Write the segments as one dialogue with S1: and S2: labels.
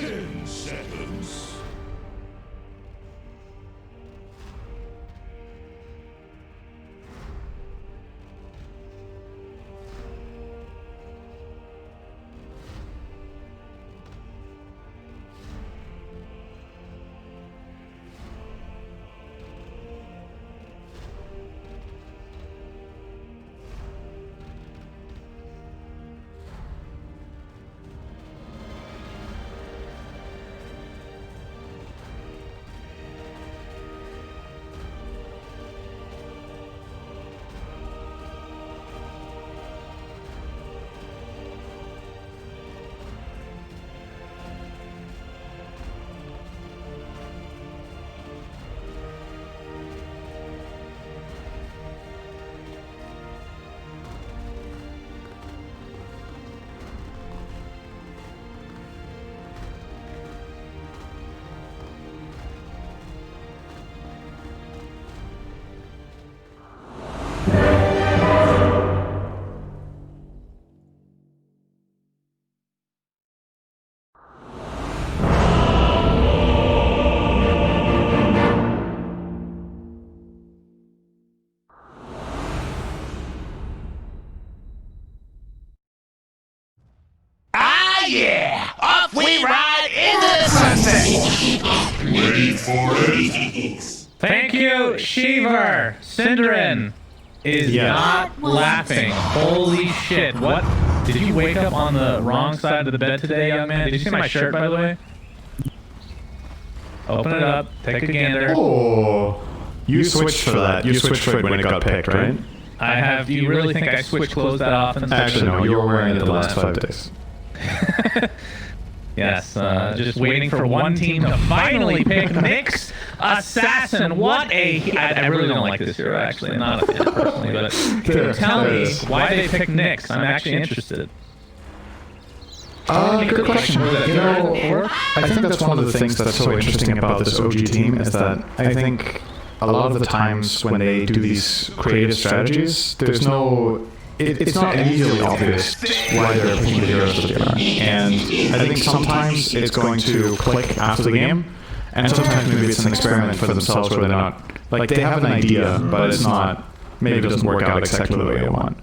S1: 10 seconds.
S2: Yeah! Off we ride into the sunset!
S1: Ready for it?
S3: Thank you, Shiver! Cinderin is not laughing. Holy shit, what? Did you wake up on the wrong side of the bed today, young man? Did you see my shirt, by the way? Open it up, take a gander.
S4: Oh, you switched for that. You switched for it when it got picked, right?
S3: I have. Do you really think I switch clothes that often?
S4: Actually, no, you were wearing it the last 5 days.
S3: Yes, just waiting for one team to finally pick Nyx Assassin. What a... I really don't like this hero, actually. I'm not a fan, personally, but tell me why they picked Nyx. I'm actually interested.
S4: Good question. You know, I think that's one of the things that's so interesting about this OG team is that I think a lot of the times when they do these creative strategies, there's no... It's not easily obvious why they're picking the heroes that they are. And I think sometimes it's going to click after the game, and sometimes maybe it's an experiment for themselves where they're not... Like, they have an idea, but it's not... Maybe it doesn't work out exactly the way they want.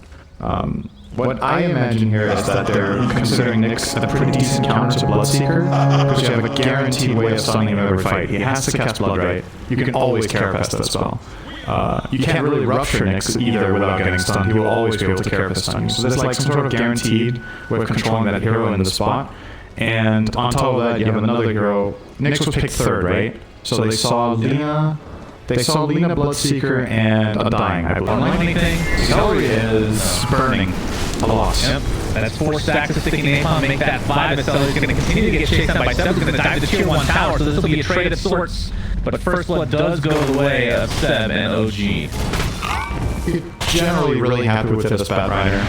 S4: What I imagine here is that they're considering Nyx a pretty decent counter to Bloodseeker, because you have a guaranteed way of stunning him every fight. He has to cast Blood Right. You can always Carapace that spell. You can't really rupture Nyx either without getting stunned. He will always be able to Carapace stun you. So there's like some sort of guaranteed way of controlling that hero in the spot. And on top of that, you have another hero. Nyx was picked 3rd, right? So they saw Lina... They saw Lina, Bloodseeker, and a Dying, I believe.
S3: Anything?
S4: Celery is burning. A loss.
S3: Yep. That's 4 stacks of sticky napalm, make that 5. Celery's going to continue to get chased down by Seb, who's going to dive to tier 1 tower, so this will be a trade of sorts. But First Blood does go the way of Seb and OG.
S4: You're generally really happy with this Bat Rider.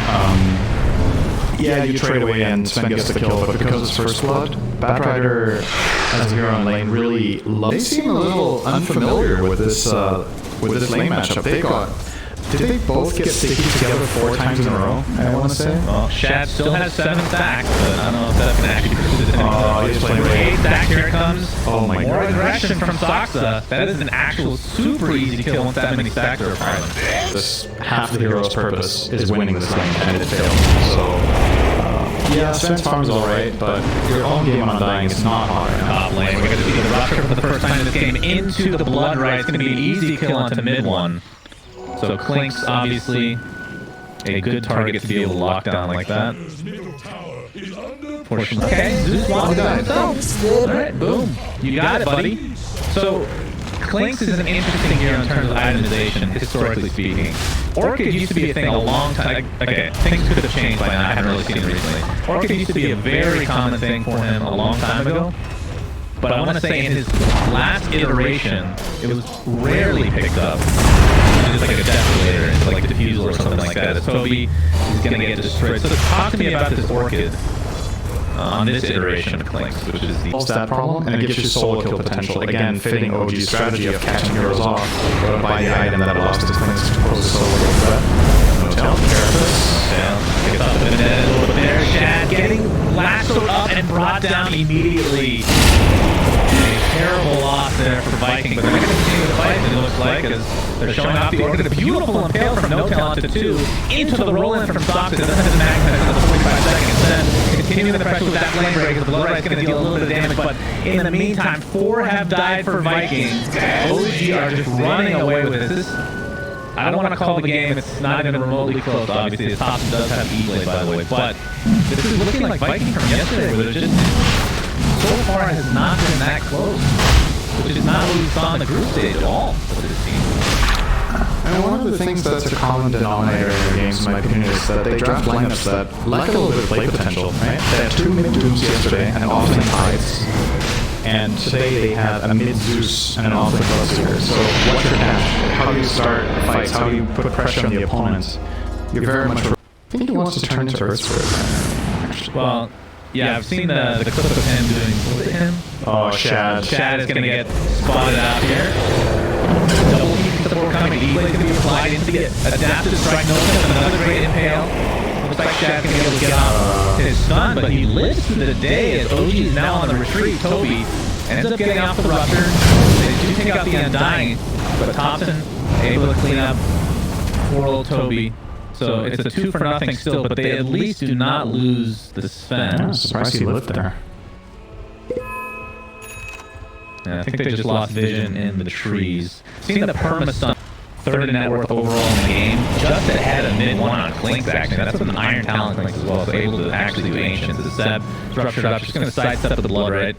S4: Yeah, you trade away and Sven gets the kill, but because it's First Blood, Bat Rider as a hero in lane really loves... They seem a little unfamiliar with this lane matchup. They got... Did they both get sticky together 4 times in a row, I want to say?
S3: Well, Shad still has 7 stacks, but I don't know if that can actually produce it.
S4: Oh, he's playing
S3: 8 stacks, here it comes.
S4: Oh my god.
S3: More aggression from Soxa. That is an actual super easy kill once that many stacks are apart.
S4: This half the hero's purpose is winning this lane, and it failed. So, yeah, Sven's farm's alright, but your own game on Dying is not hard.
S3: Top lane, we're going to see the Rusher for the first time in this game into the Blood Right. It's going to be an easy kill onto mid one. So Klink's obviously a good target to be able to lock down like that. Okay, Zeus walks down himself. Alright, boom. You got it, buddy. So Klink's is an interesting hero in terms of itemization, historically speaking. Orchid used to be a thing a long time. Okay, things could have changed by now. I haven't really seen it recently. Orchid used to be a very common thing for him a long time ago. But I want to say in his last iteration, it was rarely picked up. Just like a Desolator, it's like Diffusal or something like that. So he's going to get destroyed. So talk to me about this Orchid on this iteration of Klink's, which is the...
S4: Solves that problem, and it gives you solo kill potential. Again, fitting OG's strategy of catching heroes off, but buy the item that allows his Klink's to close the solo kill threat. No tell, Carapace.
S3: Gets off the bit a little bit there. Shad getting lassoed up, and and brought down immediately. A terrible loss there for Viking, but they're going to continue the fight, it looks like, as they're showing off the order. A beautiful impale from No Tail onto 2, into the roll-in from Sox. It doesn't have the magnetize for the 45 seconds. Then continuing the pressure with that flame break, the blow right's going to deal a little bit of damage, but in the meantime, 4 have died for Viking. OG are just running away with this. I don't want to call the game, it's not even remotely close, obviously. Thompson does have E-Blade, by the way, but this is looking like Viking from yesterday, where they're just, so far, has not been that close, which is not what we saw in the group stage at all for this team.
S4: And one of the things that's a common denominator in their games, in my opinion, is that they draft lineups that lack a little bit of play potential, right? They had 2 mid-Dooms yesterday and an offlane Tides. And today they have a mid-Zeus and an offlane Bloodseeker. So what's your dash? How do you start fights? How do you put pressure on the opponents? You're very much... I think he wants to turn into Earth Spirit.
S3: Well, yeah, I've seen the clip of him doing... Was it him?
S4: Oh, Shad.
S3: Shad is going to get spotted out here. Double heat support coming. E-Blade's going to be applied into the adaptive strike. No sense, another great impale. Looks like Shad's going to be able to get off his stun, but he lives through the day as OG is now on the retreat. Toby ends up getting off the rupture. They do take out the Undying, but Thompson able to clean up poor old Toby. So it's a 2-for-0 still, but they at least do not lose the Sven.
S4: I'm surprised he lived there.
S3: Yeah, I think they just lost vision in the trees. Seeing the perma-stun, 3rd in net worth overall in the game, just ahead of mid-1 on Clinks, actually. That's with an Iron Talent Clinks as well, so able to actually do Ancients. As Seb ruptured up, just going to sidestep with the Blood Right.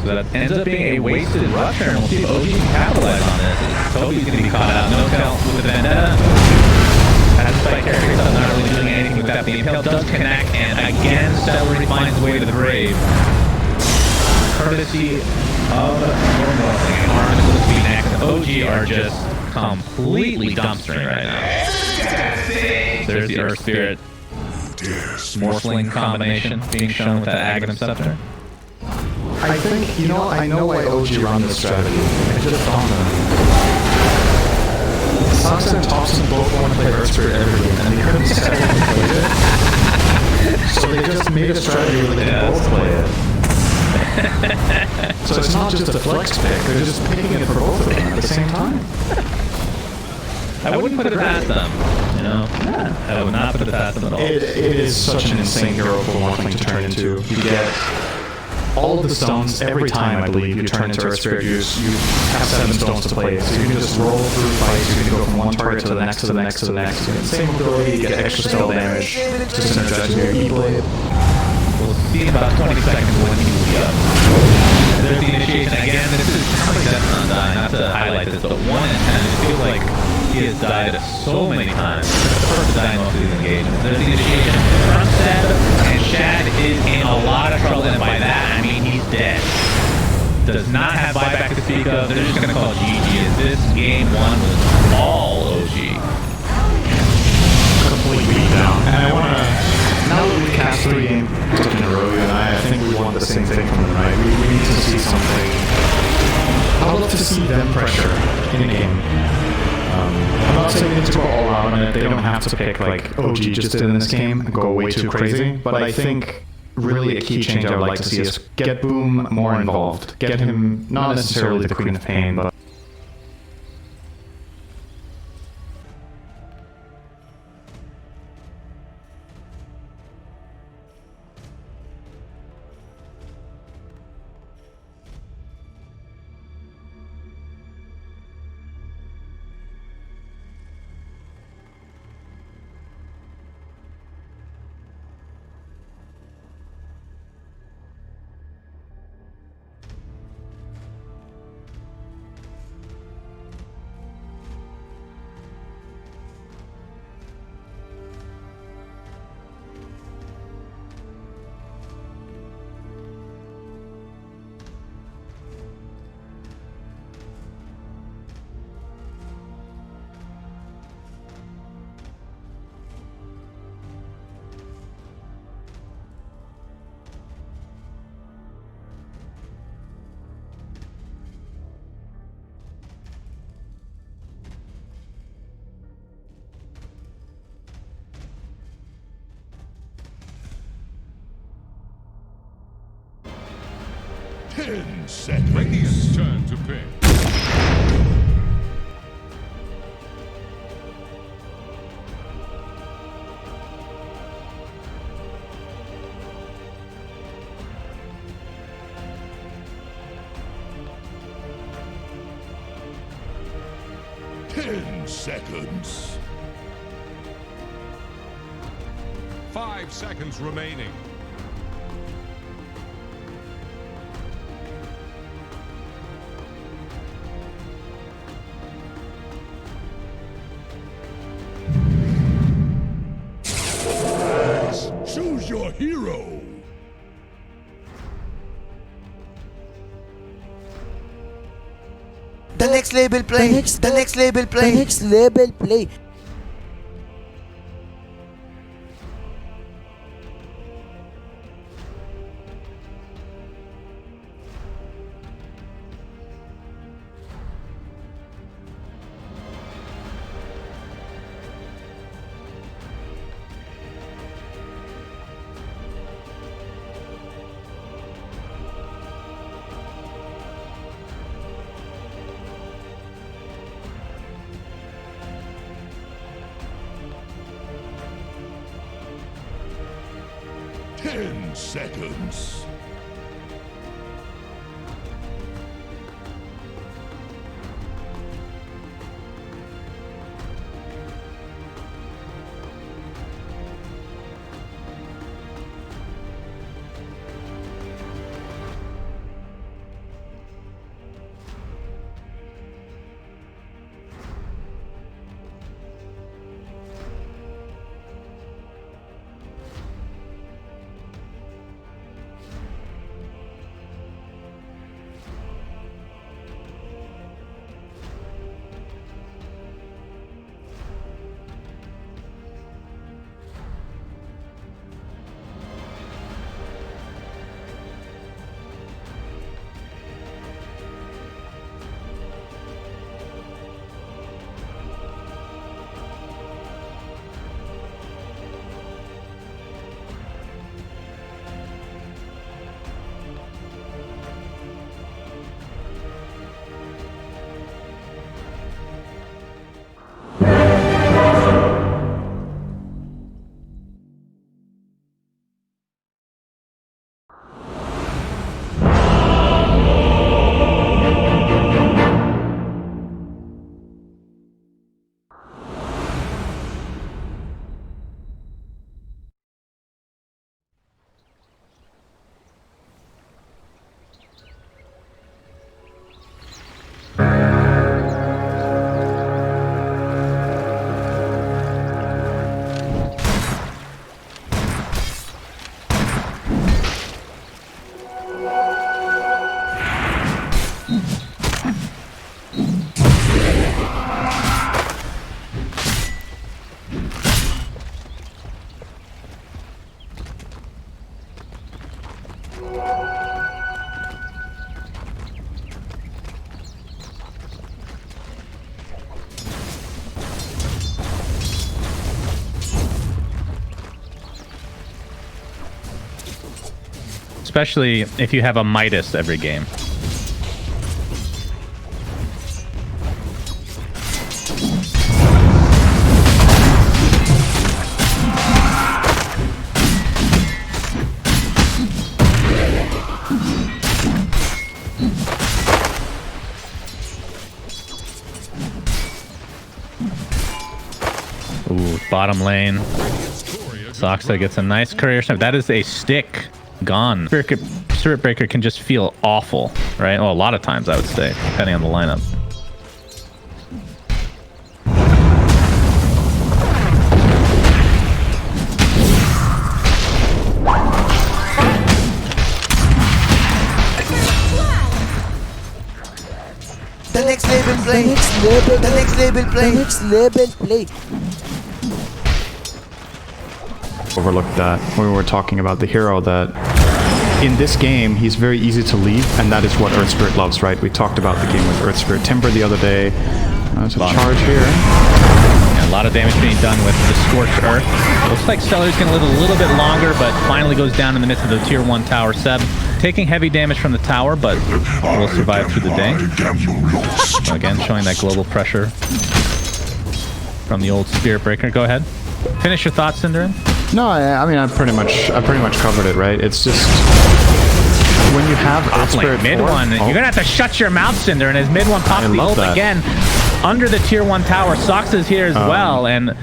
S3: So that ends up being a wasted rupture, and we'll see if OG can capitalize on this. Toby's going to be caught out. No Tail with the Vendetta. As the spike carrier is not really doing anything with that. The Impale does connect, and again, Celery finds his way to the grave. Courtesy of Northling, and Armin will be next. OG are just completely dumpstering right now. There's the Earth Spirit Morphling combination being shown with that Aghanim Scepter.
S4: I think, you know, I know why OG run this strategy. It just dawned on me. Sox and Thompson both want to play Earth Spirit every game, and they couldn't settle to play it. So they just made a strategy where they can both play it. So it's not just a flex pick, they're just picking it for both of them at the same time.
S3: I wouldn't put it past them, you know? I would not put it past them at all.
S4: It is such an insane hero for Morphling to turn into. You get all of the stones every time, I believe, you turn into Earth Spirit. You have 7 stones to play, so you can just roll through fights, you can go from one target to the next, to the next, to the next. You get the same ability, you get extra spell damage, just synergizing your E-Blade.
S3: We'll see in about 20 seconds when he will be up. There's the initiation. Again, this is probably Death on Die, not to highlight this, but 1 in 10, it feels like he has died so many times. It's the first to die in most of these engagements. There's the initiation from Seb, and Shad is in a lot of trouble, and by that, I mean he's dead. Does not have buyback to speak of. They're just going to call it GG, as this game 1 was all OG.
S4: Completely beat down. And I want to... Now that we cast 3 games in a row, you and I think we want the same thing from them, right? We need to see something. I would love to see them pressure in a game. I'm not saying they need to go all out on it. They don't have to pick like OG just did in this game and go way too crazy. But I think really a key change I would like to see is get Boom more involved. Get him not necessarily the Queen of Pain, but
S1: 10 seconds.
S5: Radiant's turn to pick.
S1: Seconds.
S5: 5 seconds remaining.
S1: Choose your hero.
S2: The next label play. The next label play.
S6: The next label play.
S1: Seconds.
S3: Especially if you have a Midas every game. Ooh, bottom lane. Soxa gets a nice courier snipe. That is a stick. Gone. Spirit Breaker can just feel awful, right? Well, a lot of times I would say, depending on the lineup.
S2: The next label play. The next label play.
S6: The next label play.
S4: Overlooked that when we were talking about the hero, that in this game he's very easy to leave, and that is what Earth Spirit loves, right? We talked about the game with Earth Spirit Timber the other day. It's a charge here.
S3: Yeah, a lot of damage being done with the Scorched Earth. Looks like Stellar's going to live a little bit longer, but finally goes down in the midst of the Tier 1 tower. Seb taking heavy damage from the tower, but will survive through the day. So again, showing that global pressure from the old Spirit Breaker. Go ahead. Finish your thoughts, Cinderin.
S4: No, I mean I pretty much covered it, right? It's just when you have Earth Spirit
S3: mid
S4: 4,
S3: one, you're gonna have to shut your mouth, Cinder. And as mid one pops the ult again under the Tier 1 tower, Sox is here as well, and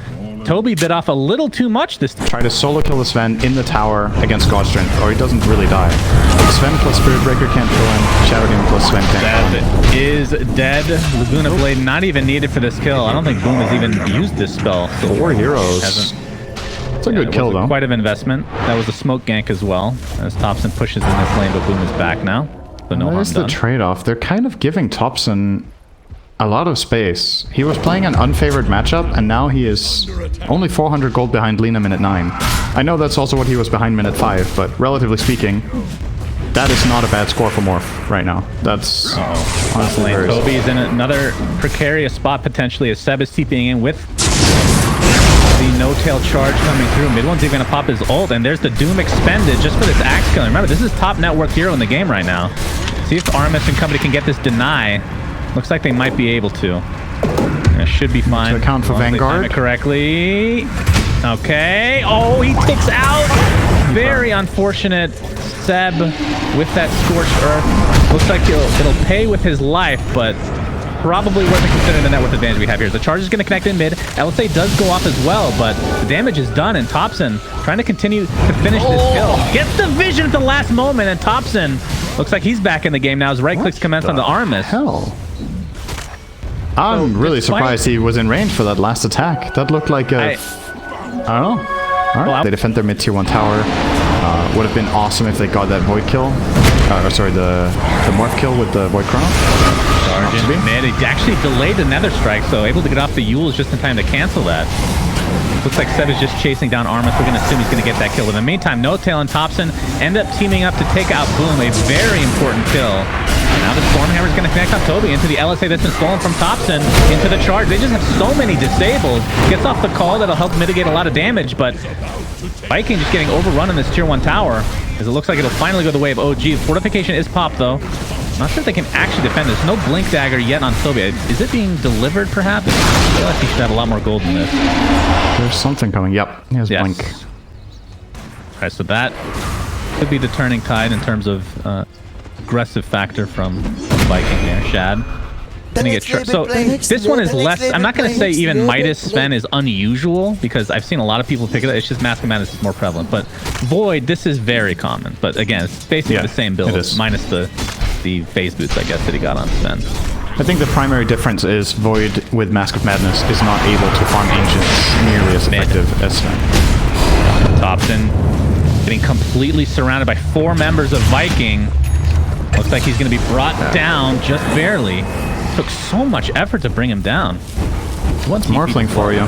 S3: Toby bit off a little too much this time.
S4: Try to solo kill the Sven in the tower against God Strength, or he doesn't really die. Sven plus Spirit Breaker can't kill him. Shadow Demon plus Sven can't kill him.
S3: Is dead. Laguna Blade not even needed for this kill. I don't think Boom has even used this spell. So
S4: 4 heroes. It's a good kill, though.
S3: Quite an investment. That was a smoke gank as well. As Thompson pushes in this lane, but Boom is back now. So no harm
S4: There's the trade-off. They're kind of giving Thompson a lot of space. He was playing an unfavored matchup, and now he is only 400 gold behind Lina minute 9. I know that's also what he was behind minute 5, but relatively speaking, that is not a bad score for Morph right now. That's honestly very
S3: Toby's in another precarious spot potentially as Seb is TPing in with the no-tail charge coming through. Mid one's even gonna pop his ult, and there's the Doom expended just for this axe killing. Remember, this is top network hero in the game right now. See if RMS and company can get this deny. Looks like they might be able to. It should be fine.
S4: To account for Vanguard.
S3: It correctly. Okay. Oh, he ticks out. Very unfortunate. Seb with that Scorched Earth. Looks like it'll pay with his life, but probably wasn't considering the net worth advantage we have here. The charge is going to connect in mid. LSA does go off as well, but the damage is done, and Thompson trying to continue to finish this kill. Gets the vision at the last moment, and Thompson looks like he's back in the game now as right clicks commence on the Armis.
S4: Hell? I'm really surprised he was in range for that last attack. That looked like a... I don't know. All right. Well, they defend their mid tier 1 tower. Would have been awesome if they got that Void kill. Or sorry, the Morph kill with the Void Chrono.
S3: Man, he actually delayed the Nether Strike, so able to get off the Yules just in time to cancel that. Looks like Seb is just chasing down Armis. We're going to assume he's going to get that kill. In the meantime, No-Tail and Thompson end up teaming up to take out Boom, a very important kill. Now the Stormhammer is going to connect on Toby into the LSA that's been stolen from Thompson, into the charge. They just have so many disabled. Gets off the call that'll help mitigate a lot of damage, but VIKING just getting overrun in this tier 1 tower, as it looks like it'll finally go the way of OG. Fortification is popped, though. Not sure if they can actually defend this. No Blink Dagger yet on Toby. Is it being delivered, perhaps? I feel like he should have a lot more gold than this.
S4: There's something coming. Yep, he has Blink.
S3: Alright, so that could be the turning tide in terms of aggressive factor from VIKING here. Shad. So this one is less, I'm not going to say even Midas Sven is unusual, because I've seen a lot of people pick it up. It's just Mask of Madness is more prevalent. But Void, this is very common. But again, it's basically the same build, minus the phase boots, I guess, that he got on Sven.
S4: I think the primary difference is Void with Mask of Madness is not able to farm Ancients nearly as effective as Sven.
S3: Thompson getting completely surrounded by 4 members of VIKING. Looks like he's going to be brought down just barely. Took so much effort to bring him down.
S4: What's Morphling for you?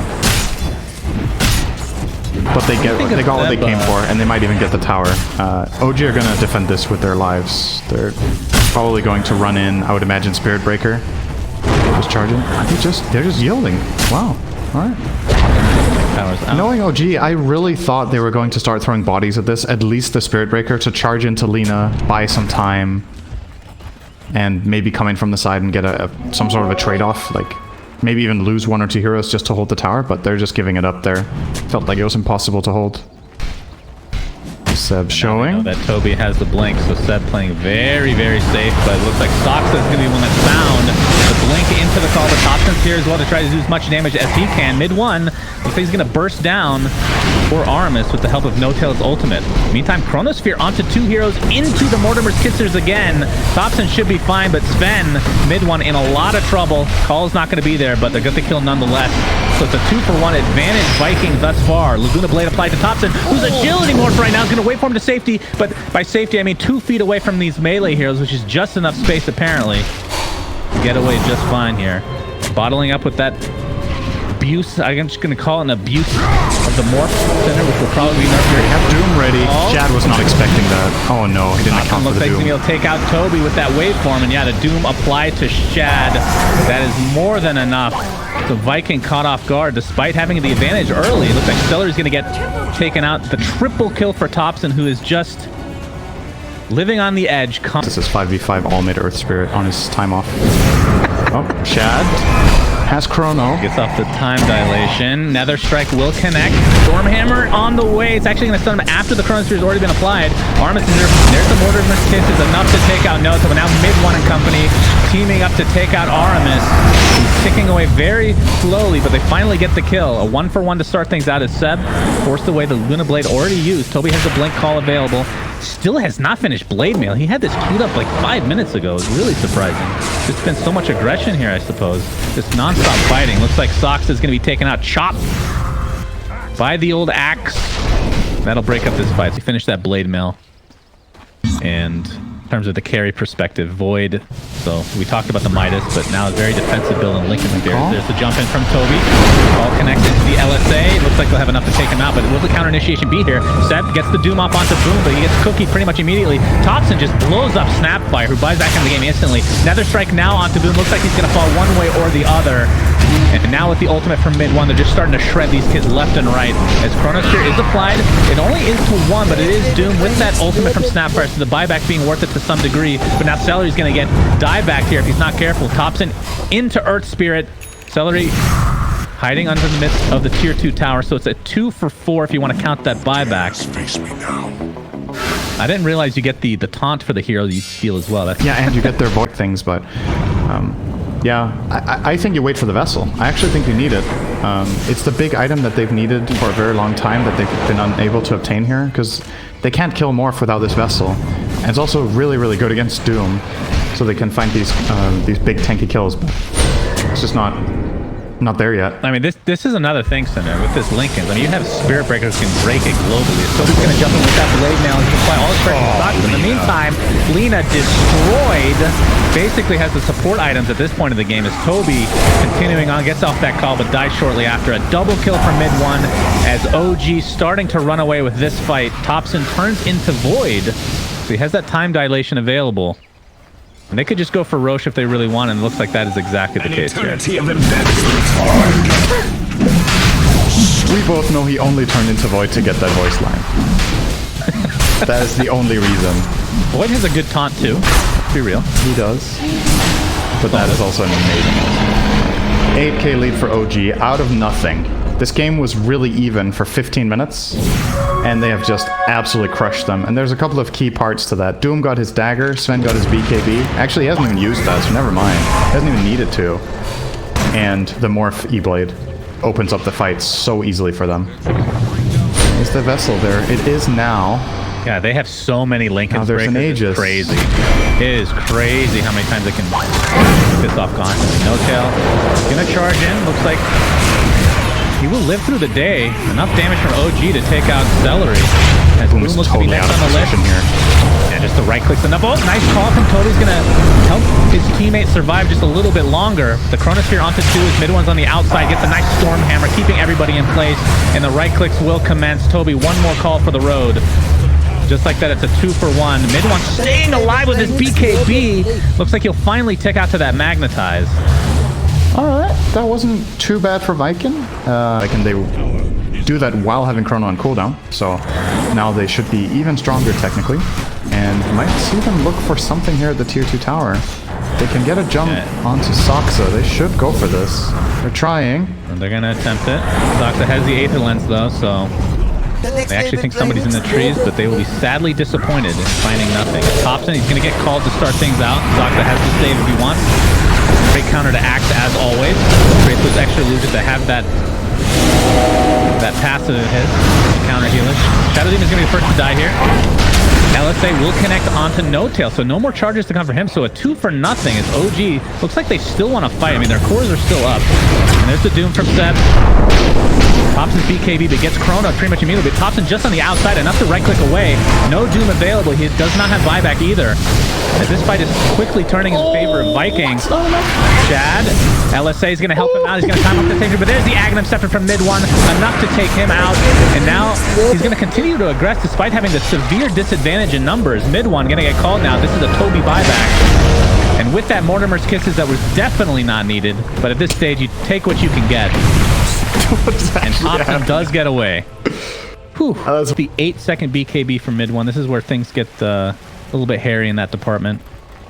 S4: But they got what they came for, and they might even get the tower. OG are going to defend this with their lives. They're probably going to run in, I would imagine, Spirit Breaker. Just charging. They're just yielding. Wow. All right. Knowing OG, I really thought they were going to start throwing bodies at this, at least the Spirit Breaker, to charge into Lina, buy some time, and maybe come in from the side and get some sort of a trade-off, like maybe even lose 1 or 2 heroes just to hold the tower, but they're just giving it up there. Felt like it was impossible to hold. Seb showing.
S3: That Toby has the blink, so Seb playing very, very safe, but it looks like Soxa is going to be one that's found. The blink into the call. The Thompson's here as well to try to do as much damage as he can. Mid 1, looks like he's going to burst down for Aramis with the help of No-Tail's ultimate. Meantime, Chronosphere onto 2 heroes into the Mortimer's Kissers again. Thompson should be fine, but Sven, mid 1, in a lot of trouble. Call's not going to be there, but they're going to kill nonetheless. So it's a 2-for-1 advantage VIKING thus far. Laguna Blade applied to Thompson, whose agility morph right now is going to wait for him to safety, but by safety I mean 2 feet away from these melee heroes, which is just enough space apparently. Get away just fine here. Bottling up with that abuse, I'm just going to call it an abuse of the Morph Center, which will probably be nerfed here.
S4: They have Doom ready. Shad was not expecting that. Oh no, he didn't account for the Doom. Looks like he's
S3: going to take out Toby with that waveform, and yeah, the Doom applied to Shad. That is more than enough So Viking caught off guard despite having the advantage early. It looks like Celery's going to get taken out. The triple kill for Thompson, who is just living on the edge.
S4: This is 5v5 all mid Earth Spirit on his time off. Oh, Shad has Chrono.
S3: Gets off the time dilation. Nether Strike will connect. Stormhammer on the way. It's actually going to stun him after the Chronosphere has already been applied. Armis is there. There's the Mortar of Kisses, enough to take out Noto. But now mid-1 and company teaming up to take out Aramis. He's ticking away very slowly, but they finally get the kill. A 1-for-1 to start things out as Seb forced away the Luna Blade already used. Toby has the Blink Call available. Still has not finished Blade Mail. He had this queued up like 5 minutes ago. It's really surprising. There's been so much aggression here, I suppose. Just non-stop fighting. Looks like Sox is going to be taken out. Chop by the old axe. That'll break up this fight. So he finished that Blade Mail. And in terms of the carry perspective, Void. So we talked about the Midas, but now a very defensive build and Lincoln there. There's the jump in from Toby. All connected to the LSA. It looks like they'll have enough to take him out, but will the counter initiation be here? Seb gets the Doom off onto Boom, but he gets cookied pretty much immediately. Thompson just blows up Snapfire, who buys back into the game instantly. Nether Strike now onto Boom. Looks like he's going to fall one way or the other. And now with the ultimate from mid-1, they're just starting to shred these kids left and right. As Chronosphere is applied, it only is to 1, but it is Doom with that ultimate from Snapfire, so the buyback being worth it to some degree. But now Celery's going to get diebacked here if he's not careful. Thompson into Earth Spirit. Celery hiding under the midst of the tier 2 tower, so it's a 2-for-4 if you want to count that buyback.
S1: Face me now.
S3: I didn't realize you get the taunt for the hero you steal as well. That's
S4: Yeah, and you get their void things, but yeah, I think you wait for the vessel. I actually think you need it. It's the big item that they've needed for a very long time that they've been unable to obtain here, because they can't kill Morph without this vessel. And it's also really, really good against Doom, so they can find these big tanky kills, but it's just not there yet.
S3: I mean, this is another thing, Cinder, with this Lincoln. I mean, you have Spirit Breakers can break it globally. So he's going to jump in with that Blade Mail. He can apply all his pressure stocks. In the meantime, Lena destroyed. Basically has the support items at this point of the game as Toby continuing on, gets off that call, but dies shortly after. A double kill for mid-1 as OG starting to run away with this fight. Thompson turns into Void. So he has that time dilation available. And they could just go for Roche if they really want, and it looks like that is exactly the case here.
S4: We both know he only turned into Void to get that voice line. That is the only reason.
S3: Void has a good taunt too. Let's be real.
S4: He does. But that is also an amazing 8k lead for OG out of nothing. This game was really even for 15 minutes, and they have just absolutely crushed them. And there's a couple of key parts to that. Doom got his dagger, Sven got his BKB. Actually, he hasn't even used that, so never mind. He hasn't even needed to. And the Morph E-Blade opens up the fight so easily for them. Is the vessel there? It is now.
S3: Yeah, they have so many Lincoln
S4: Now there's an
S3: breakers.
S4: Aegis.
S3: It's crazy. It is crazy how many times they can piss off constantly. No tail. Gonna charge in. Looks like he will live through the day. Enough damage from OG to take out Celery. As Boom looks to be next on the list.
S4: Here.
S3: And just the right clicks enough. Oh, nice call from Toby's gonna help his teammate survive just a little bit longer. The Chronosphere onto 2, his mid-1's on the outside, gets a nice storm hammer, keeping everybody in place, and the right clicks will commence. Toby, one more call for the road. Just like that, it's a 2-for-1. Mid-1 staying alive with his BKB. Looks like he'll finally tick out to that Magnetize.
S4: Alright, that wasn't too bad for VIKIN. VIKIN, they do that while having Chrono on cooldown, so now they should be even stronger technically, and might see them look for something here at the tier 2 tower. They can get a jump onto Soxa. They should go for this. They're trying.
S3: And they're gonna attempt it. Soxa has the Aether Lens though, so they actually think somebody's in the trees, but they will be sadly disappointed in finding nothing. Thompson, he's going to get called to start things out. Soxa has to save if he wants. Great counter to Axe as always. Great those extra losers to have that passive of his. Counter healers. Shadow Demon's going to be the first to die here. LSA will connect onto No Tail, so no more charges to come for him. So a 2-for-nothing as OG looks like they still want to fight. I mean, their cores are still up. And there's the Doom from Seb. Thompson's BKB, but gets Chrono pretty much immediately. But Thompson just on the outside, enough to right-click away. No Doom available. He does not have buyback either. As this fight is quickly turning in favor of VIKING. Chad, LSA is going to help him out. He's going to time up the taker, but there's the Aghanim Scepter from mid-1. Enough to take him out. And now he's going to continue to aggress despite having the severe disadvantage advantage in numbers. Mid one gonna get called now. This is a Toby buyback. And with that Mortimer's Kisses, that was definitely not needed. But at this stage, you take what you can get. And Thompson does get away. Whew. That's the 8-second BKB from mid one. This is where things get a little bit hairy in that department.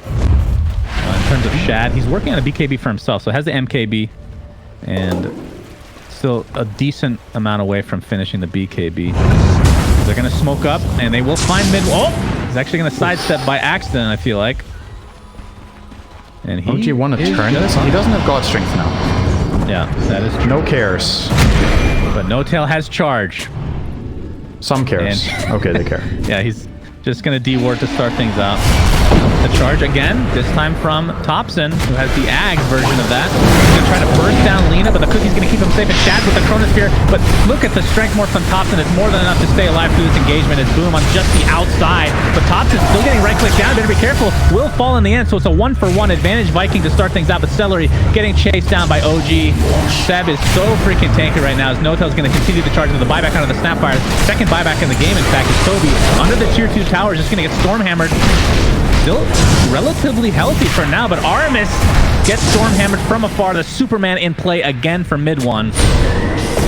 S3: In terms of Shad, he's working on a BKB for himself, so has the MKB. And still a decent amount away from finishing the BKB. They're going to smoke up, and they will find mid. Oh! He's actually going to sidestep by accident, I feel like. And he
S4: OG want to turn this? He doesn't have God Strength now.
S3: Yeah, that is true.
S4: No cares.
S3: But No Tail has charge.
S4: Some cares. Okay, they care.
S3: Yeah, he's just going to D-ward to start things out. The charge again, this time from Thompson, who has the Ags version of that. He's going to try to burst down Lena, but the Cookie's going to keep him safe. And Shad with the Chronosphere. But look at the strength morph from Thompson. It's more than enough to stay alive through this engagement. As Boom on just the outside. But Thompson's still getting right-click down. Better be careful. Will fall in the end, so it's a 1-for-1 advantage Viking to start things out. But Celery getting chased down by OG. Seb is so freaking tanky right now as No-Tail's going to continue the charge into the buyback onto the Snapfire. Second buyback in the game, in fact, is Toby. Under the tier 2 tower, just going to get storm-hammered. Still relatively healthy for now, but Aramis gets storm-hammered from afar. The Superman in play again for mid one.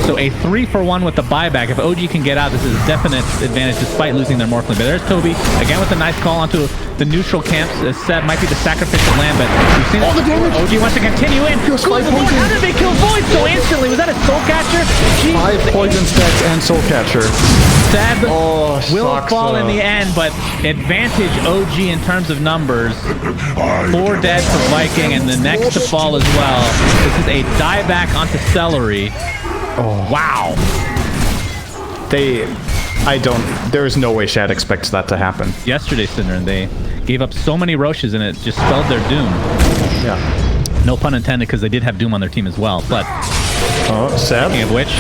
S3: So a 3-for-1 with the buyback. If OG can get out, this is a definite advantage despite losing their Morphling. But there's Toby, again with a nice call onto the neutral camps. As Seb might be the sacrificial lamb, but we've seen
S4: the damage!
S3: OG wants to continue in. How did they kill Void so instantly? Was that a Soul Catcher?
S4: 5 poison stacks and Soul Catcher.
S3: Seb will fall in the end, but advantage OG in terms of numbers. 4 dead for Viking, and the next to fall as well. This is a dieback onto Celery.
S4: Oh.
S3: Wow.
S4: There is no way Shad expects that to happen.
S3: Yesterday, Cinder, they gave up so many Roches and it just spelled their doom.
S4: Yeah.
S3: No pun intended, because they did have doom on their team as well, but...
S4: Seb?
S3: Speaking of which,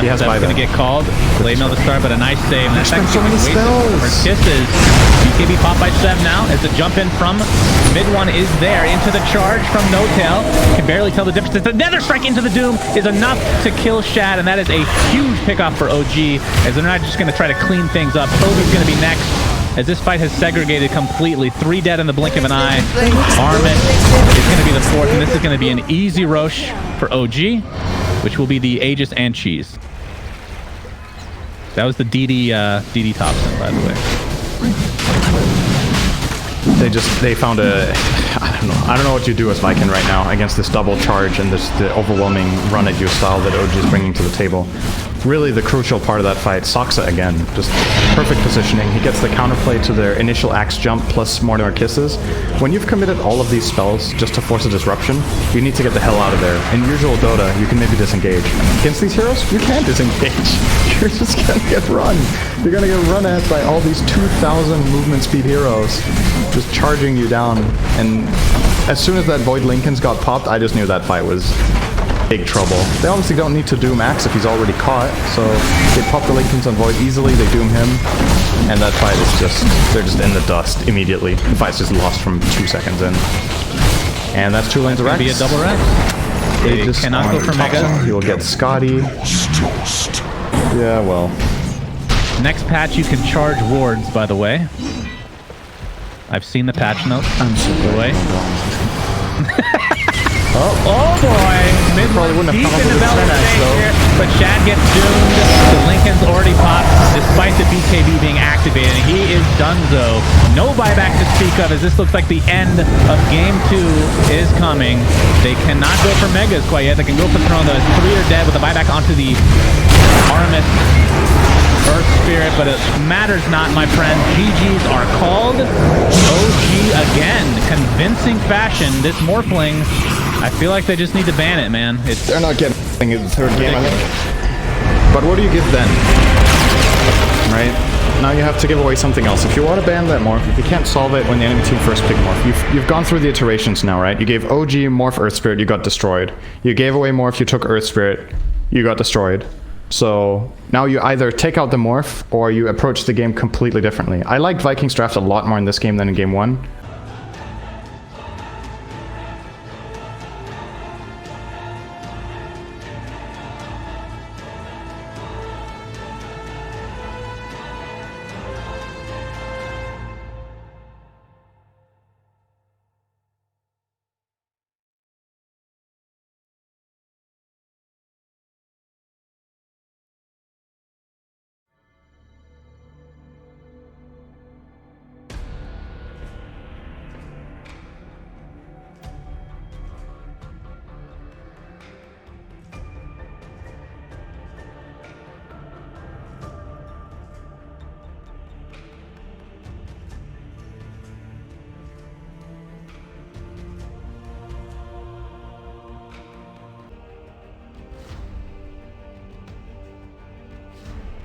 S4: he has
S3: Seb's going to get called. Blade Mail to start, but a nice save. And
S4: There's been so many spells.
S3: Kisses. BKB pop by Seb now as the jump in from mid one is there. Into the charge from No Tail. Can barely tell the difference. The Nether Strike into the Doom is enough to kill Shad, and that is a huge pickoff for OG, as they're not just going to try to clean things up. Toby's going to be next, as this fight has segregated completely. 3 dead in the blink of an eye. Armin is going to be the 4th, and this is going to be an easy Roche for OG, which will be the Aegis and Cheese. That was the DD Thompson, by the way.
S4: They found a... I don't know what you do as Viking right now against this double charge and the overwhelming run at you style that OG is bringing to the table. Really the crucial part of that fight, Soxa again, just perfect positioning. He gets the counterplay to their initial axe jump plus Mortimer Kisses. When you've committed all of these spells just to force a disruption, you need to get the hell out of there. In usual Dota, you can maybe disengage. Against these heroes, you can't disengage. You're just gonna get run. You're gonna get run at by all these 2,000 movement speed heroes just charging you down. And as soon as that Void Lincolns got popped, I just knew that fight was big trouble. They obviously don't need to doom Axe if he's already caught, so they pop the Lincolns on Void easily, they doom him, and that fight is just, they're just in the dust immediately. The fight's just lost from 2 seconds in. And that's 2 lanes of Rex.
S3: Be a double Rex.
S4: They just
S3: cannot go for Mega.
S4: He will get Scotty. Yeah, well.
S3: Next patch, you can charge wards, by the way. I've seen the patch notes.
S4: I'm so
S3: away. Oh boy! Mid
S4: probably wouldn't have
S3: deep
S4: come up
S3: in the
S4: with
S3: belt
S4: this
S3: stage here, but Shad gets doomed. The Lincoln's already popped, despite the BKB being activated. He is donezo. No buyback to speak of, as this looks like the end of Game 2 is coming. They cannot go for Megas quite yet. They can go for Throne, though. 3 are dead with a buyback onto the Aramis Earth Spirit, but it matters not, my friend. GGs are called. OG again. Convincing fashion. This Morphling, I feel like they just need to ban it, man.
S4: They're not getting the 3rd game, I think. But what do you give then? Right? Now you have to give away something else. If you want to ban that morph, if you can't solve it when the enemy team first pick morph, you've gone through the iterations now, right? You gave OG morph Earth Spirit, you got destroyed. You gave away morph, you took Earth Spirit, you got destroyed. So now you either take out the morph or you approach the game completely differently. I liked Viking's draft a lot more in this game than in game 1.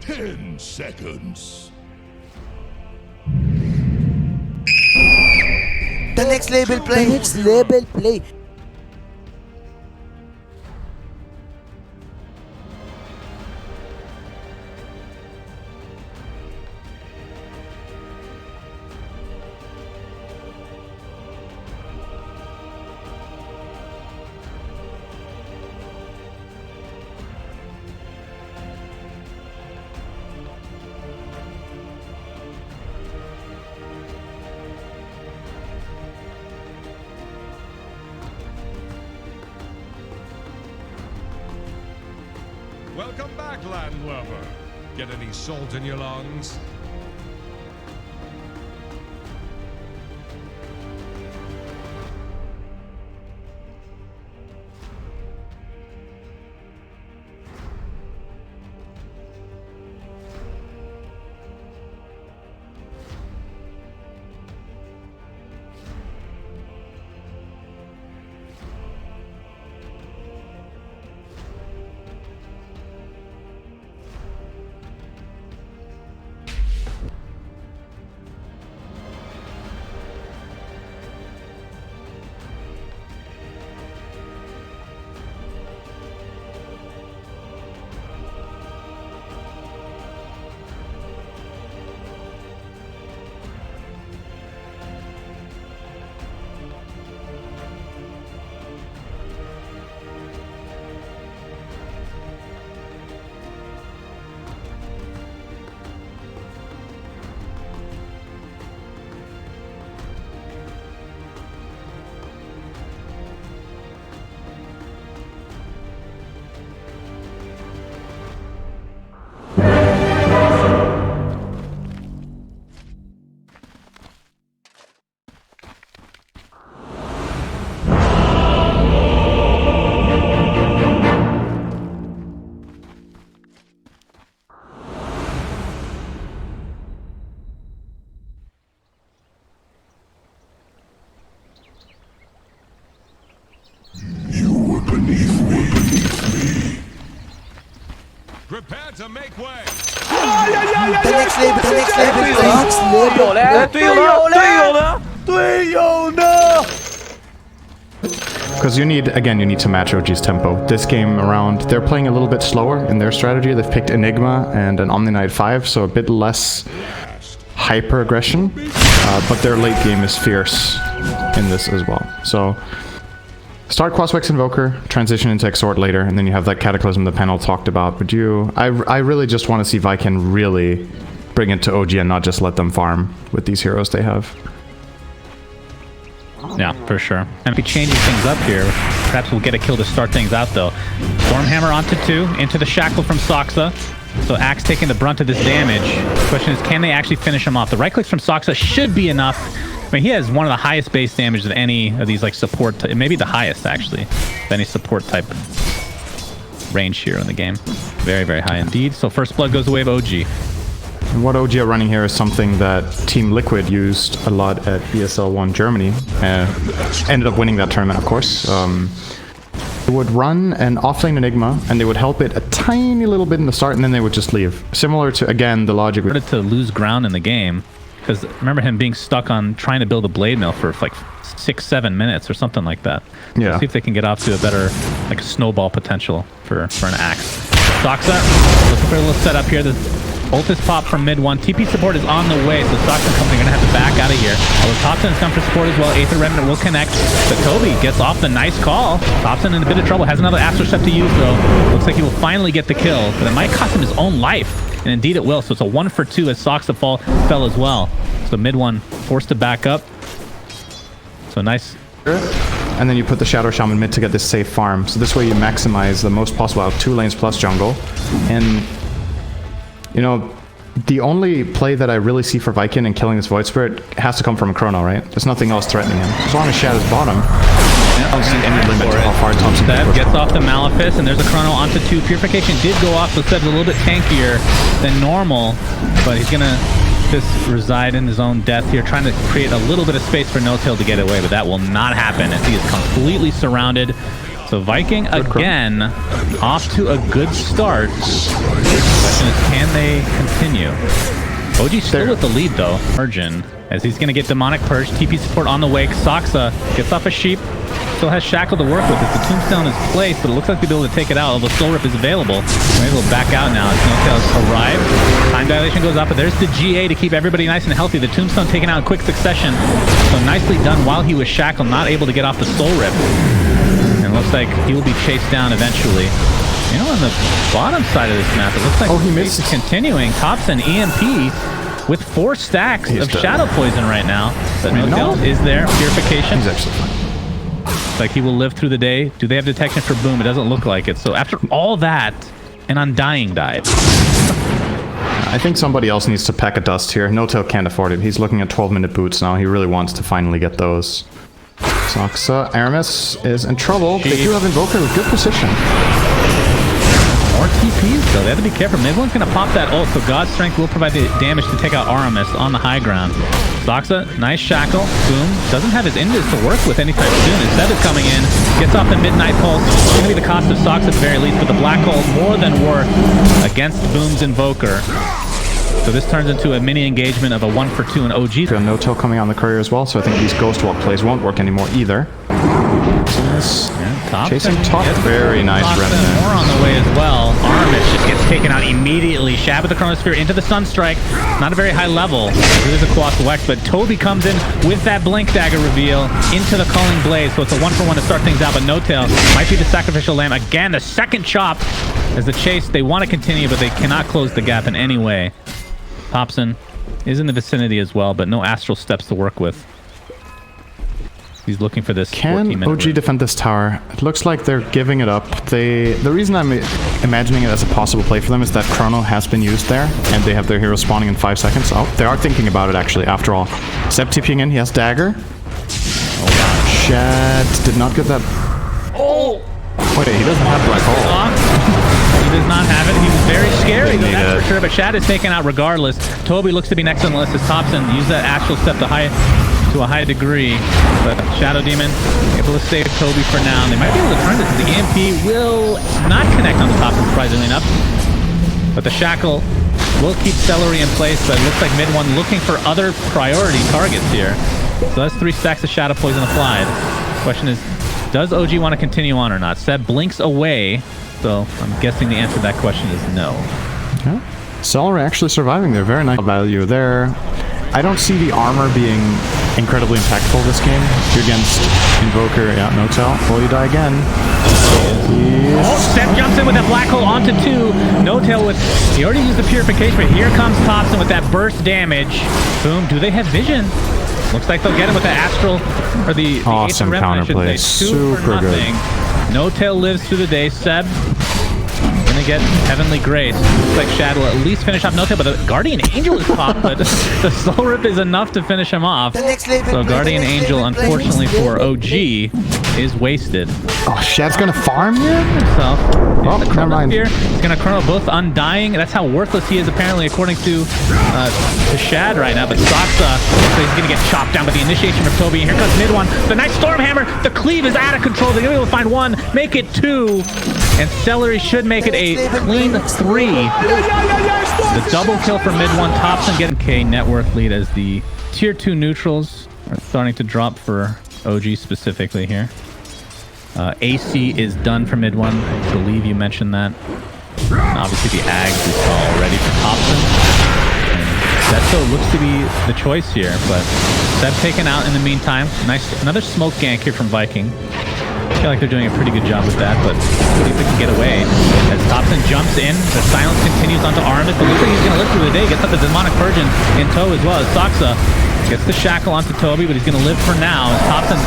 S1: 10 seconds.
S6: The next label play. The next label play.
S5: Welcome back, landlubber. Get any salt in your lungs? Prepare to make way.
S6: The next label. The next label play. The next label play.
S7: 队友呢？队友呢？队友呢？
S4: Because you need to match OG's tempo. This game around, they're playing a little bit slower in their strategy. They've picked Enigma and an Omni Knight 5, so a bit less hyper aggression, but their late game is fierce in this as well. So start Quaswex Invoker, transition into Exhort later, and then you have that Cataclysm the panel talked about. But I really just want to see VIKIN really bring it to OG and not just let them farm with these heroes they have.
S3: Yeah, for sure. And if he changes things up here, perhaps we'll get a kill to start things out, though. Stormhammer onto 2, into the Shackle from Soxa. So Axe taking the brunt of this damage. The question is, can they actually finish him off? The right clicks from Soxa should be enough. I mean, he has one of the highest base damage of any of these, like, support... maybe the highest, actually, of any support type range here in the game. Very, very high indeed. So first blood goes away of OG.
S4: And what OG are running here is something that Team Liquid used a lot at ESL 1 Germany. Ended up winning that tournament, of course. They would run an offlane Enigma, and they would help it a tiny little bit in the start, and then they would just leave. Similar to, again, the logic...
S3: Started to lose ground in the game, because remember him being stuck on trying to build a blade mill for like 6-7 minutes or something like that.
S4: Yeah.
S3: Let's see if they can get off to a better, like, snowball potential for an Axe. Soxa, looking for a little setup here. The ult is popped from mid 1. TP support is on the way, so Soxa company are going to have to back out of here. Although Thompson has come for support as well. Aether Remnant will connect. But Toby gets off the nice call. Thompson in a bit of trouble. Has another Astral Step to use, though. Looks like he will finally get the kill, but it might cost him his own life. And indeed it will. So it's a 1 for 2 as Soxa fell as well. So mid 1 forced to back up. So nice.
S4: And then you put the Shadow Shaman mid to get this safe farm. So this way you maximize the most possible out of 2 lanes plus jungle. And, you know, the only play that I really see for VIKIN in killing this Void Spirit has to come from a Chrono, right? There's nothing else threatening him. As long as Shadow's bottom, I don't see any limit to how far Thompson can push.
S3: Gets off the Malefice, and there's a Chrono onto 2. Purification did go off, so Seb's a little bit tankier than normal, but he's gonna just reside in his own death here, trying to create a little bit of space for No-Tail to get away, but that will not happen as he is completely surrounded So Viking again off to a good start. The question is, can they continue? OG still with the lead though. Mergen, as he's going to get Demonic Purge. TP support on the wake. Soxa gets off a sheep. Still has Shackle to work with as the Tombstone is placed, but it looks like they'll be able to take it out, although Soul Rip is available. Maybe we'll back out now as No-Tails arrive. Time dilation goes up, but there's the GA to keep everybody nice and healthy. The Tombstone taken out in quick succession. So nicely done while he was shackled, not able to get off the Soul Rip. And looks like he will be chased down eventually. You know, on the bottom side of this map, it looks like
S4: he missed.
S3: Continuing. Thompson, EMP, with 4 stacks of Shadow Poison right now. But No-Tails is there. Purification.
S4: He's actually fine.
S3: Like he will live through the day. Do they have detection for Boom? It doesn't look like it. So after all that, an Undying died.
S4: I think somebody else needs to pack a dust here. No-Tail can't afford it. He's looking at 12-minute boots now. He really wants to finally get those. Soxa, Aramis is in trouble. They do have Invoker with good position.
S3: More TPs though. They have to be careful. Midland's going to pop that ult, so God's Strength will provide the damage to take out Aramis on the high ground. Soxa, nice shackle. Boom. Doesn't have his Indus to work with anytime soon. His Zeb is coming in. Gets off the Midnight Pulse. It's going to be the cost of Soxa at the very least, but the Black Hole more than worth against Boom's Invoker. So this turns into a mini engagement of a 1-for-2 in OG.
S4: No-Tail coming on the courier as well, so I think these Ghost Walk plays won't work anymore either. Chasing top, very nice remnant.
S3: More on the way as well. Aramis just gets taken out immediately. Shab with the Chronosphere into the Sunstrike. Not a very high level. It is a Quas Wex, but Toby comes in with that Blink Dagger reveal into the Culling Blaze. So it's a 1-for-1 to start things out, but No-Tail might be the Sacrificial Lamb. Again, the second chop as the chase. They want to continue, but they cannot close the gap in any way. Thompson is in the vicinity as well, but no Astral Steps to work with. He's looking for this.
S4: Can OG defend this tower? It looks like they're giving it up. The reason I'm imagining it as a possible play for them is that Chrono has been used there, and they have their hero spawning in 5 seconds. Oh, they are thinking about it actually, after all. Zeb TPing in, he has Dagger. Oh, Shad did not get that. Oh! Wait, he doesn't have Black Hole.
S3: He does not have it. He was very scary, though, that's for sure, but Shad is taken out regardless. Toby looks to be next on the list as Thompson used that Astral Step to a high degree, but Shadow Demon able to save Toby for now. And they might be able to turn this. The EMP will not connect on the top, surprisingly enough, but the Shackle will keep Celery in place, but it looks like mid one looking for other priority targets here. So that's 3 stacks of Shadow Poison applied. Question is, does OG want to continue on or not? Seb blinks away, so I'm guessing the answer to that question is no.
S4: Okay. Celery actually surviving there. Very nice value there. I don't see the armor being incredibly impactful this game. You're against Invoker, yeah, No-Tail. Will you die again?
S3: Oh, Seb jumps in with that Black Hole onto 2. No-Tail with, he already used the Purification, but here comes Thompson with that burst damage. Boom, do they have vision? Looks like they'll get him with the Astral, or the
S4: awesome counterplay. Super good.
S3: No-Tail lives through the day. Seb gonna get Heavenly Grace. Looks like Shad will at least finish off No-Tail, but the Guardian Angel is popped, but the Soul Rip is enough to finish him off. So Guardian Angel, unfortunately for OG, is wasted.
S4: Oh, Shad's gonna farm here?
S3: Himself.
S4: Well, never mind.
S3: He's gonna Chrono both Undying. That's how worthless he is, apparently, according to Shad right now. But Soxa, so he's gonna get chopped down by the initiation from Toby. And here comes mid one. The nice Stormhammer. The cleave is out of control. They're gonna be able to find 1, make it 2. And Celery should make it a clean 3. The double kill for mid one. Thompson getting K network lead as the tier 2 neutrals are starting to drop for OG specifically here. AC is done for mid one. I believe you mentioned that. And obviously the Ags we saw already for Thompson. Zetso looks to be the choice here, but Seb taken out in the meantime. Nice, another smoke gank here from Viking. I feel like they're doing a pretty good job with that, but see if they can get away. As Thompson jumps in, the silence continues onto Aramis, but looks like he's going to live through the day. Gets up the Demonic Virgin in tow as well as Soxa. Gets the shackle onto Toby, but he's going to live for now. As Thompson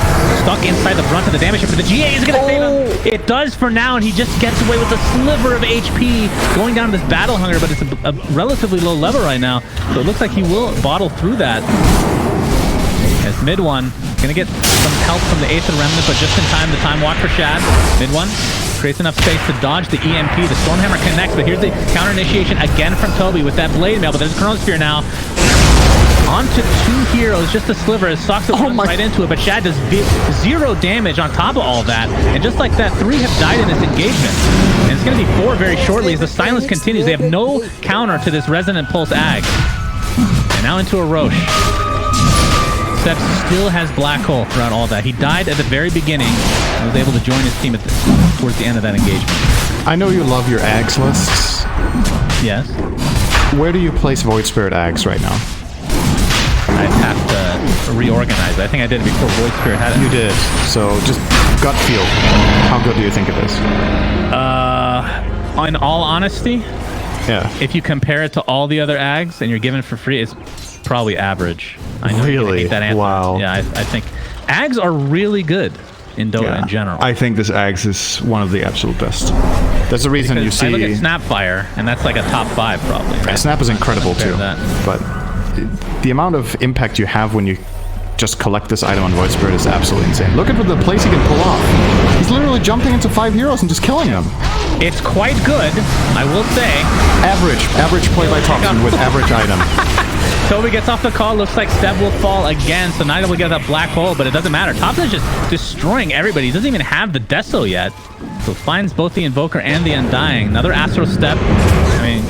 S3: stuck inside the brunt of the damage, but the GA is going to save him. It does for now, and he just gets away with a sliver of HP going down this Battle Hunger, but it's a relatively low level right now, so it looks like he will bottle through that. As mid one gonna get some help from the Aether Remnant, but just in time, the time walk for Shad. Mid one creates enough space to dodge the EMP. The Stormhammer connects, but here's the counter initiation again from Toby with that Blade Mail, but there's a Chronosphere now. onto 2 heroes, just a sliver as Soxa runs right into it, but Shad does 0 damage on top of all that. And just like that, 3 have died in this engagement. And it's going to be 4 very shortly as the silence continues. They have no counter to this Resonant Pulse Ag. And now into a Roche. Seb still has Black Hole throughout all that. He died at the very beginning and was able to join his team towards the end of that engagement.
S4: I know you love your Ags lists.
S3: Yes.
S4: Where do you place Void Spirit Ags right now?
S3: I'd have to reorganize it. I think I did it before Void Spirit had it.
S4: You did. So just gut feel. How good do you think it is?
S3: In all honesty,
S4: yeah.
S3: If you compare it to all the other Ags and you're given it for free, it's probably average. I know
S4: really?
S3: Hate that answer.
S4: Wow.
S3: Yeah, I think Ags are really good in Dota in general.
S4: I think this Ags is one of the absolute best. There's a reason you see...
S3: I look at Snapfire, and that's like a top 5 probably. Right?
S4: Snap is incredible too, but the amount of impact you have when you just collect this item on Void Spirit is absolutely insane. Look at what the plays he can pull off. He's literally jumping into 5 heroes and just killing them.
S3: It's quite good, I will say.
S4: Average play by Thompson with average item.
S3: Toby gets off the call. Looks like Seb will fall again, so Nida will get that Black Hole, but it doesn't matter. Thompson's just destroying everybody. He doesn't even have the Deso yet, so finds both the Invoker and the Undying. Another Astro Step. I mean,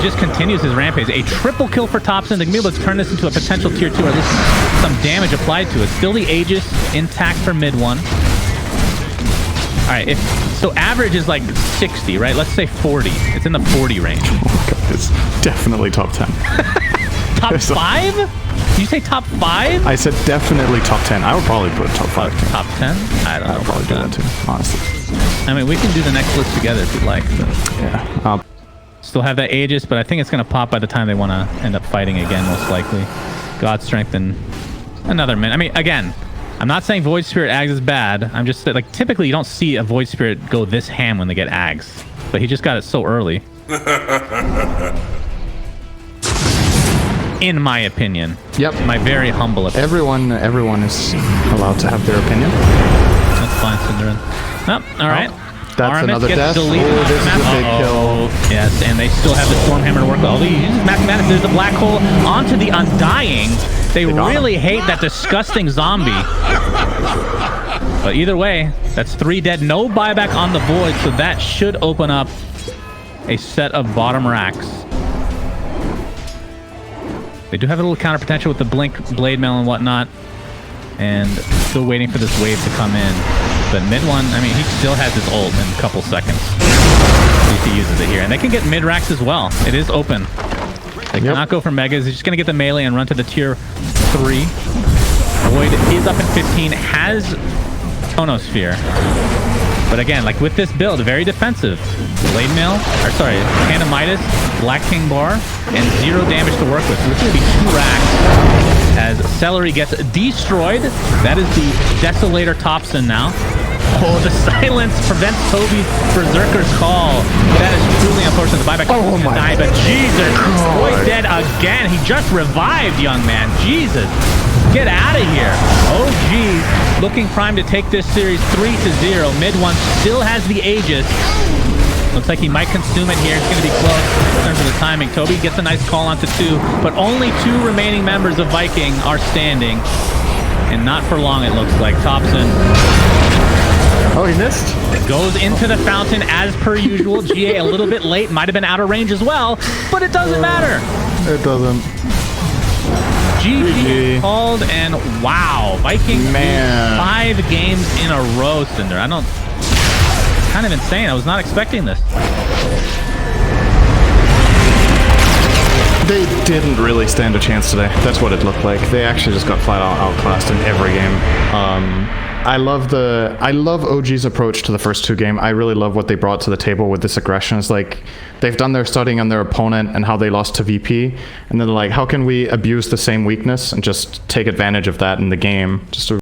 S3: just continues his rampage. A triple kill for Thompson. They're going to be able to turn this into a potential tier 2, or at least some damage applied to it. Still the Aegis intact for mid 1. All right, so average is like 60, right? Let's say 40. It's in the 40 range.
S4: Oh God, it's definitely top 10.
S3: Top 5? Did you say top 5?
S4: I said definitely top 10. I would probably put top 5.
S3: Top 10? I don't know.
S4: I'd probably do that too, honestly.
S3: I mean, we can do the next list together if you'd like. So.
S4: Yeah.
S3: Still have that Aegis, but I think it's going to pop by the time they want to end up fighting again, most likely. God Strength and another minute. I mean, again, I'm not saying Void Spirit Ags is bad. I'm just like, typically you don't see a Void Spirit go this ham when they get Ags, but he just got it so early. In my opinion.
S4: Yep.
S3: My very humble opinion.
S4: Everyone is allowed to have their opinion.
S3: That's fine, Cinderin. Nope. All right.
S4: That's
S3: Aramis
S4: another
S3: gets
S4: death.
S3: deleted off
S4: This
S3: the map.
S4: is a big kill.
S3: Yes, and they still have the Stormhammer to work with. Although he uses Mathematics, there's the Black Hole onto the Undying. They really hate that disgusting zombie. But either way, that's 3 dead. No buyback on the Void, so that should open up a set of bottom racks. They do have a little counter potential with the Blink, Blade Mail, and whatnot. And still waiting for this wave to come in. But mid 1, I mean, he still has his ult in a couple seconds. If he uses it here. And they can get mid racks as well. It is open. They cannot go for megas. He's just going to get the melee and run to the tier 3. Void is up in 15. Has Tonosphere. But again, like with this build, very defensive. Blade Mail, or sorry, Hand of Midas, Black King Bar, and 0 damage to work with. So this is going to be 2 racks as Celery gets destroyed. That is the Desolator Thompson now. Oh, the silence prevents Toby's Berserker's call. That is truly unfortunate. The buyback die, but Jesus, Void dead again. He just revived, young man. Jesus. Get out of here. OG looking primed to take this series 3-0. Mid 1 still has the Aegis. Looks like he might consume it here. It's going to be close in terms of the timing. Toby gets a nice call onto 2, but only 2 remaining members of Viking are standing. And not for long, it looks like. Thompson.
S4: Oh, he missed.
S3: Goes into the fountain as per usual. GA a little bit late. Might have been out of range as well, but it doesn't matter.
S4: It doesn't.
S3: GG called, and wow, Viking 5 games in a row, Cinder. Kind of insane. I was not expecting this.
S4: They didn't really stand a chance today. That's what it looked like. They actually just got flat out outclassed in every game. I love OG's approach to the first 2 games. I really love what they brought to the table with this aggression. It's like they've done their studying on their opponent and how they lost to VP, and then like, how can we abuse the same weakness and just take advantage of that in the game? Just to